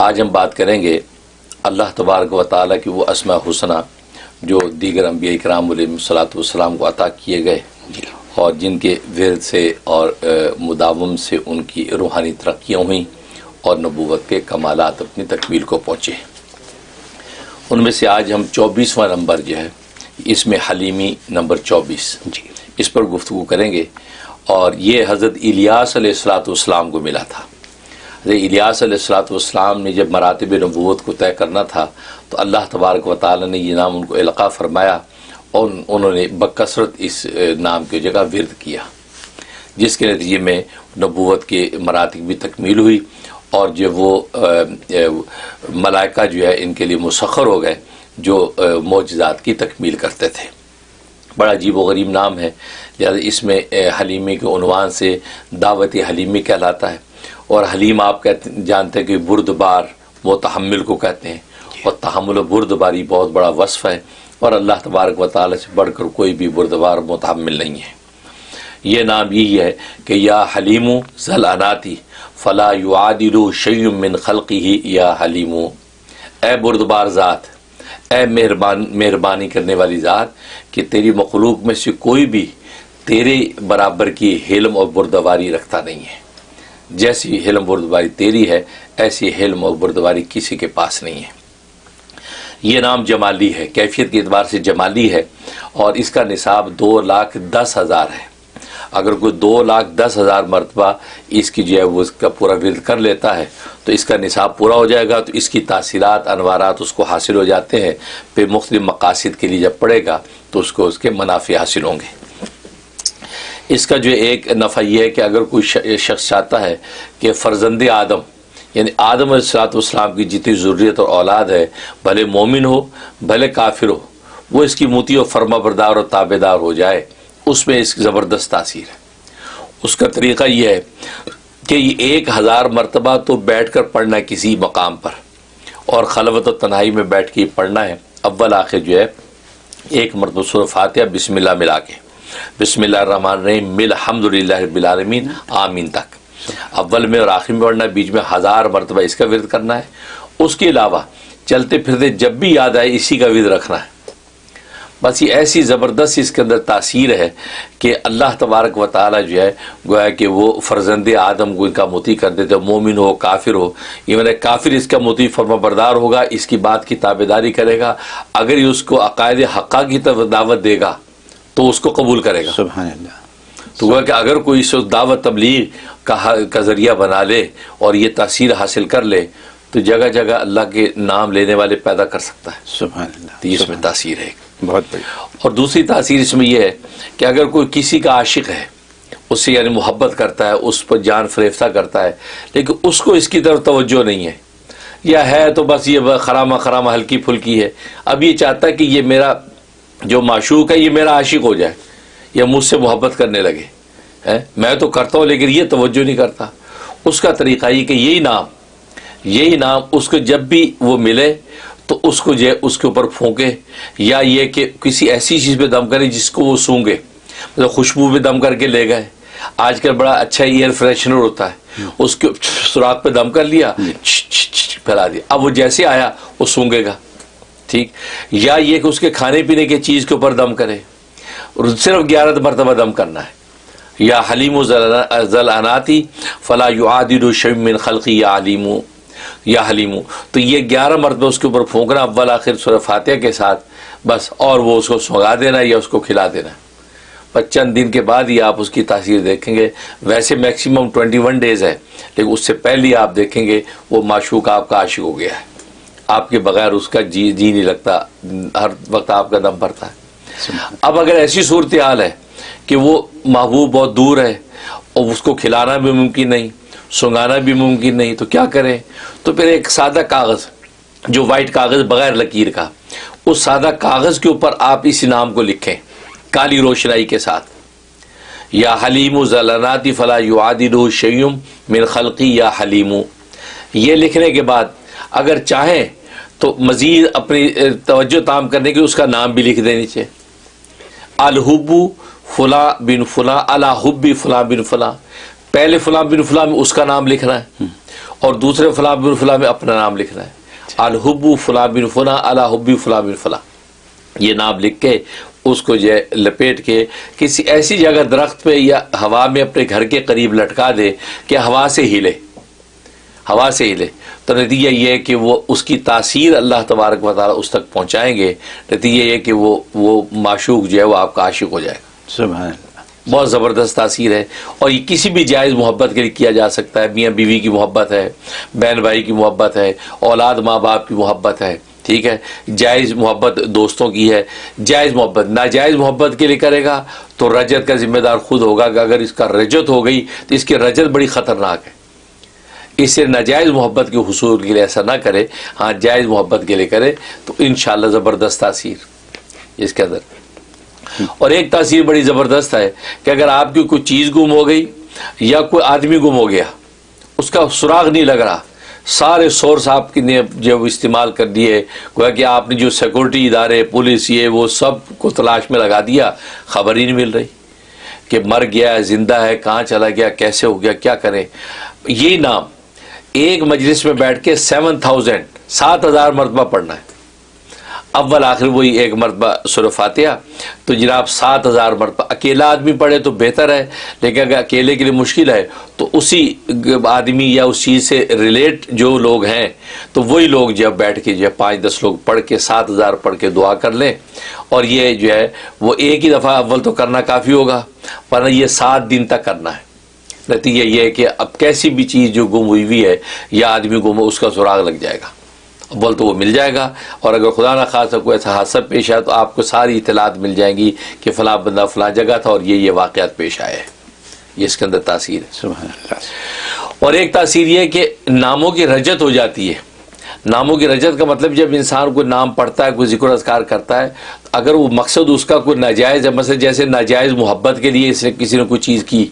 آج ہم بات کریں گے اللہ تبارک و تعالیٰ کی وہ اسماء حسنہ جو دیگر انبیاء کرام علیہ الصلوۃ والسلام کو عطا کیے گئے اور جن کے ورد سے اور مداوم سے ان کی روحانی ترقیاں ہوئیں اور نبوت کے کمالات اپنی تکمیل کو پہنچے۔ ان میں سے آج ہم 24واں نمبر جو ہے اس میں حلیمی نمبر 24 اس پر گفتگو کریں گے، اور یہ حضرت الیاس علیہ الصلوۃ والسلام کو ملا تھا۔ حضرت الیاس علیہ الصلوۃ والسلام نے جب مراتب نبوت کو طے کرنا تھا تو اللہ تبارک و تعالیٰ نے یہ نام ان کو القاء فرمایا، اور انہوں نے بکثرت اس نام کی جگہ ورد کیا، جس کے نتیجے میں نبوت کے مراتب بھی تکمیل ہوئی، اور جو وہ ملائکہ جو ہے ان کے لیے مسخر ہو گئے جو معجزات کی تکمیل کرتے تھے۔ بڑا عجیب و غریب نام ہے، لہٰذا اس میں حلیمی کے عنوان سے دعوت حلیمی کہلاتا ہے، اور حلیم آپ جانتے ہیں کہ بردبار متحمل کو کہتے ہیں، اور تحمل و بردباری بہت بڑا وصف ہے، اور اللہ تبارک و تعالیٰ سے بڑھ کر کوئی بھی بردبار متحمل نہیں ہے۔ یہ نام یہی ہے کہ یا حلیم ذل اناتی فلا یعادل شیء من خلقہ یا حلیم، اے بردبار ذات، اے مہربانی کرنے والی ذات، کہ تیری مخلوق میں سے کوئی بھی تیرے برابر کی حلم اور بردباری رکھتا نہیں ہے۔ جیسی حلم بردباری تیری ہے ایسی حلم اور بردباری کسی کے پاس نہیں ہے۔ یہ نام جمالی ہے، کیفیت کے اعتبار سے جمالی ہے، اور اس کا نصاب 2,10,000 ہے۔ اگر کوئی 2,10,000 مرتبہ اس کی جو ہے وہ اس کا پورا ورد کر لیتا ہے تو اس کا نصاب پورا ہو جائے گا، تو اس کی تاثیرات انوارات اس کو حاصل ہو جاتے ہیں، پھر مختلف مقاصد کے لیے جب پڑھے گا تو اس کو اس کے منافع حاصل ہوں گے۔ اس کا جو ایک نفع یہ ہے کہ اگر کوئی شخص چاہتا ہے کہ فرزند آدم یعنی آدم علیہ الصلوۃ والسلام کی جتنی ذریت اور اولاد ہے، بھلے مومن ہو بھلے کافر ہو، وہ اس کی مطیع و فرما بردار اور تابع دار ہو جائے، اس میں اس کی زبردست تاثیر ہے۔ اس کا طریقہ یہ ہے کہ یہ 1,000 مرتبہ تو بیٹھ کر پڑھنا ہے کسی مقام پر، اور خلوت و تنہائی میں بیٹھ کے پڑھنا ہے۔ اول آخر جو ہے ایک مرتبہ سورہ فاتحہ بسم اللہ ملا کے، بسم اللہ الرحمن الرحیم مل الحمدللہ رب العالمین آمین تک، اول میں اور آخر میں پڑھنا ہے، بیچ میں 1000 مرتبہ اس کا ورد کرنا ہے۔ اس کے علاوہ چلتے پھرتے جب بھی یاد آئے اسی کا ورد رکھنا ہے۔ بس یہ ایسی زبردست اس کے اندر تاثیر ہے کہ اللہ تبارک و تعالیٰ جو ہے گویا کہ وہ فرزند آدم کو ان کا مطیع کر دیتے، مومن ہو کافر ہو، یہ کافر اس کا مطیع فرما بردار ہوگا، اس کی بات کی تابع داری کرے گا، اگر یہ اس کو عقائد حقہ کی طرف دعوت دے گا تو اس کو قبول کرے گا۔ سبحان اللہ۔ تو گویا کہ اگر کوئی اس دعوت تبلیغ کا ذریعہ بنا لے اور یہ تاثیر حاصل کر لے تو جگہ جگہ اللہ کے نام لینے والے پیدا کر سکتا ہے۔ سبحان اللہ۔ تو اس میں تاثیر ہے بہت بڑی۔ اور دوسری تاثیر اس میں یہ ہے کہ اگر کوئی کسی کا عاشق ہے، اس سے یعنی محبت کرتا ہے، اس پر جان فریفتہ کرتا ہے، لیکن اس کو اس کی طرف توجہ نہیں ہے، یا ہے تو بس یہ خرامہ خرامہ ہلکی پھلکی ہے، اب یہ چاہتا ہے کہ یہ میرا جو معشوق ہے یہ میرا عاشق ہو جائے یا مجھ سے محبت کرنے لگے، میں تو کرتا ہوں لیکن یہ توجہ نہیں کرتا، اس کا طریقہ یہ کہ یہی نام اس کو جب بھی وہ ملے تو اس کو جو ہے اس کے اوپر پھونکے، یا یہ کہ کسی ایسی چیز پہ دم کرے جس کو وہ سونگے، مطلب خوشبو پہ دم کر کے لے گئے، آج کل بڑا اچھا ایئر فریشنر ہوتا ہے، اس کے سوراخ پہ دم کر لیا، پھیلا دیا، اب وہ جیسے آیا وہ سونگے گا، ٹھیک۔ یا یہ کہ اس کے کھانے پینے کی چیز کے اوپر دم کرے، صرف 11 مرتبہ دم کرنا ہے، یا حلیم ذل اناتی فلا یعادل شیء من خلقی یا علیم یا حلیم، تو یہ 11 مرتبہ اس کے اوپر پھونکنا اول آخر سورہ فاتحہ کے ساتھ بس، اور وہ اس کو سنگا دینا یا اس کو کھلا دینا، بس چند دن کے بعد ہی آپ اس کی تاثیر دیکھیں گے۔ ویسے میکسیمم 21 ڈیز ہے، لیکن اس سے پہلے آپ دیکھیں گے وہ معشوق آپ کا عاشق ہو گیا ہے، آپ کے بغیر اس کا جی نہیں لگتا، ہر وقت آپ کا دم بھرتا ہے۔ اب اگر ایسی صورتحال ہے کہ وہ محبوب بہت دور ہے اور اس کو کھلانا بھی ممکن نہیں، سنگانا بھی ممکن نہیں، تو کیا کریں؟ تو پھر ایک سادہ کاغذ، جو وائٹ کاغذ بغیر لکیر کا، اس سادہ کاغذ کے اوپر آپ اس نام کو لکھیں کالی روشنائی کے ساتھ، یا حلیم ذل اناتی فلا یعادل شیء من خلقی یا حلیم۔ یہ لکھنے کے بعد اگر چاہیں تو مزید اپنی توجہ تام کرنے کے اس کا نام بھی لکھ دیں نیچے، الحب فلاں بن فلاں، علی حب فلاں بن فلاں، پہلے فلاں بن فلاں میں اس کا نام لکھنا ہے، اور دوسرے فلاں بن فلاں میں اپنا نام لکھنا ہے. الحب فلاں بن فلاں علی حب فلاں بن فلاں، یہ نام لکھ کے اس کو جو ہے لپیٹ کے کسی ایسی جگہ درخت پہ یا ہوا میں اپنے گھر کے قریب لٹکا دے کہ ہوا سے ہلے، ہوا سے ہلے. تو نتیجہ یہ ہے کہ وہ اس کی تاثیر اللہ تبارک و تعالیٰ اس تک پہنچائیں گے. نتیجہ یہ کہ وہ معشوق جو ہے وہ آپ کا عاشق ہو جائے گا. سبحان اللہ. بہت زبردست تاثیر ہے. اور یہ کسی بھی جائز محبت کے لیے کیا جا سکتا ہے. میاں بیوی کی محبت ہے، بہن بھائی کی محبت ہے، اولاد ماں باپ کی محبت ہے، ٹھیک ہے. جائز محبت دوستوں کی ہے. جائز محبت، ناجائز محبت کے لیے کرے گا تو رجت کا ذمہ دار خود ہوگا کہ اگر اس کا رجت ہو گئی تو اس کی رجت بڑی خطرناک ہے. اس سے ناجائز محبت کے حصول کے لیے ایسا نہ کرے. ہاں جائز محبت کے لیے کرے تو انشاءاللہ زبردست تاثیر اس کے اندر. اور ایک تاثیر بڑی زبردست ہے کہ اگر آپ کی کوئی چیز گم ہو گئی یا کوئی آدمی گم ہو گیا، اس کا سراغ نہیں لگ رہا، سارے سورس آپ کی نے جو استعمال کر دیے، گویا کہ آپ نے جو سیکورٹی ادارے، پولیس، یہ وہ سب کو تلاش میں لگا دیا، خبر ہی نہیں مل رہی کہ مر گیا ہے، زندہ ہے، کہاں چلا گیا، کیسے ہو گیا، کیا کریں. یہی نام ایک مجلس میں بیٹھ کے 7,000 مرتبہ پڑھنا ہے. اول آخر وہی ایک مرتبہ سورہ فاتحہ. تو جناب 7,000 مرتبہ اکیلا آدمی پڑھے تو بہتر ہے، لیکن اگر اکیلے کے لیے مشکل ہے تو اسی آدمی یا اس چیز سے ریلیٹ جو لوگ ہیں تو وہی لوگ جب بیٹھ کے جو 5-10 لوگ پڑھ کے 7,000 پڑھ کے دعا کر لیں. اور یہ جو ہے وہ ایک ہی دفعہ اول تو کرنا کافی ہوگا، ورنہ یہ 7 دن تک کرنا ہے. نتیجہ یہ ہے کہ اب کیسی بھی چیز جو گم ہوئی ہے یا آدمی گم ہو، اس کا سراغ لگ جائے گا. اول تو وہ مل جائے گا، اور اگر خدا نہ خاصہ کوئی ایسا حادثہ پیش آئے تو آپ کو ساری اطلاعات مل جائیں گی کہ فلاں بندہ فلاں جگہ تھا اور یہ واقعات پیش آئے. یہ اس کے اندر تاثیر ہے. سبحان اللہ. اور ایک تاثیر یہ ہے کہ ناموں کی رجت ہو جاتی ہے. ناموں کی رجت کا مطلب جب انسان کوئی نام پڑھتا ہے، کوئی ذکر و اذکار کرتا ہے، اگر وہ مقصد اس کا کوئی ناجائز ہے، مثلا جیسے ناجائز محبت کے لیے اس نے کسی نے کوئی چیز کی،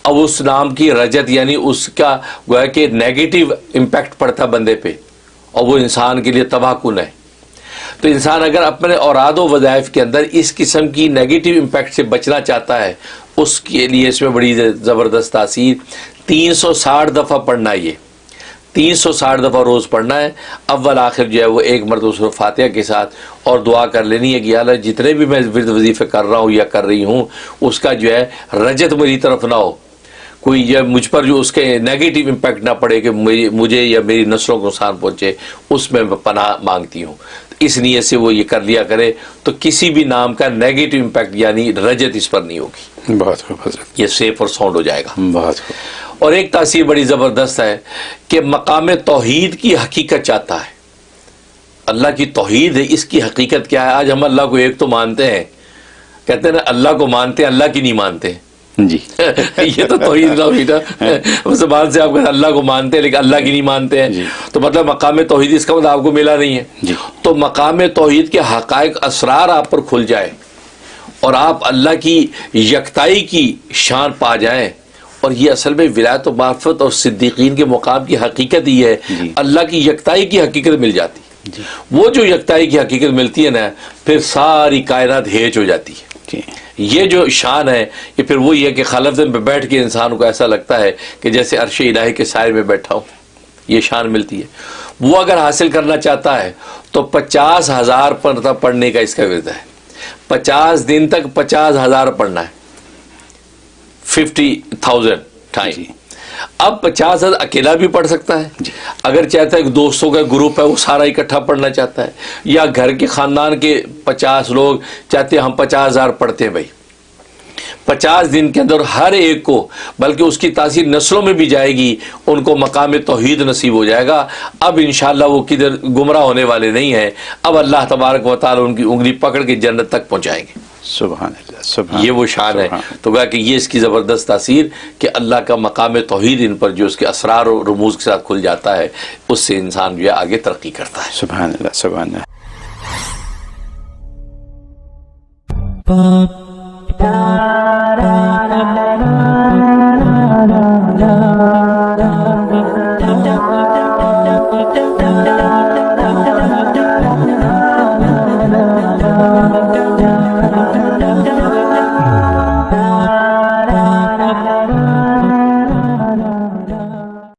اب اس نام کی رجت یعنی اس کا گویا کہ نیگیٹو امپیکٹ پڑتا بندے پہ اور وہ انسان کے لیے تباہ کن ہے. تو انسان اگر اپنے اوراد و وظائف کے اندر اس قسم کی نیگیٹو امپیکٹ سے بچنا چاہتا ہے، اس کے لیے اس میں بڑی زبردست تاثیر 360 دفعہ پڑھنا ہے. یہ 360 دفعہ روز پڑھنا ہے. اول آخر جو ہے وہ ایک مرتبہ سورہ فاتحہ کے ساتھ اور دعا کر لینی ہے کہ یا اللہ جتنے بھی میں ورد وظیفے کر رہا ہوں یا کر رہی ہوں، اس کا جو ہے رجت میری طرف نہ ہو، کوئی یہ مجھ پر جو اس کے نیگیٹو امپیکٹ نہ پڑے کہ مجھے یا میری نسلوں کو نقصان پہنچے، اس میں پناہ مانگتی ہوں. اس نیت سے وہ یہ کر لیا کرے تو کسی بھی نام کا نیگیٹو امپیکٹ یعنی رجت اس پر نہیں ہوگی. بہت خوب حضرت. یہ سیف اور ساؤنڈ ہو جائے گا. بہت خوب. اور ایک تاثیر بڑی زبردست ہے کہ مقام توحید کی حقیقت چاہتا ہے. اللہ کی توحید ہے، اس کی حقیقت کیا ہے؟ آج ہم اللہ کو ایک تو مانتے ہیں، کہتے ہیں نا اللہ کو مانتے ہیں، اللہ کی نہیں مانتے. جی یہ تو توحید نہ ہوئی نا. زبان سے آپ کہتے ہیں اللہ کو مانتے ہیں لیکن اللہ کی نہیں مانتے ہیں، تو مطلب مقام توحید اس کا مطلب آپ کو ملا نہیں ہے. تو مقام توحید کے حقائق اسرار آپ پر کھل جائے اور آپ اللہ کی یکتائی کی شان پا جائیں. اور یہ اصل میں ولایت و معرفت اور صدیقین کے مقام کی حقیقت ہی ہے. اللہ کی یکتائی کی حقیقت مل جاتی. وہ جو یکتائی کی حقیقت ملتی ہے نا، پھر ساری کائنات ہیج ہو جاتی ہے. یہ جو شان ہے یہ پھر وہی ہے کہ خلوت میں بیٹھ کے انسان کو ایسا لگتا ہے کہ جیسے عرش الہی کے سائے میں بیٹھا ہوں. یہ شان ملتی ہے. وہ اگر حاصل کرنا چاہتا ہے تو 50,000 پڑھنے کا اس کا ورد ہے. 50 دن تک 50,000 پڑھنا ہے، 50,000 ٹائم. اب 50,000 اکیلا بھی پڑھ سکتا ہے، اگر چاہتا ہے کہ دوستوں کا گروپ ہے وہ سارا اکٹھا پڑھنا چاہتا ہے، یا گھر کے خاندان کے 50 لوگ چاہتے ہیں ہم 50,000 پڑھتے ہیں. بھائی 50 دن کے اندر ہر ایک کو، بلکہ اس کی تاثیر نسلوں میں بھی جائے گی، ان کو مقام توحید نصیب ہو جائے گا. اب انشاءاللہ وہ کدھر گمراہ ہونے والے نہیں ہیں. اب اللہ تبارک و تعالی ان کی انگلی پکڑ کے جنت تک پہنچائیں گے. سبحان اللہ. سبحان. یہ وہ شان ہے. تو کہا کہ یہ اس کی زبردست تاثیر کہ اللہ کا مقام توحید ان پر جو اس کے اسرار و رموز کے ساتھ کھل جاتا ہے، اس سے انسان جو ہے آگے ترقی کرتا ہے. سبحان اللہ. سبحان اللہ. da da da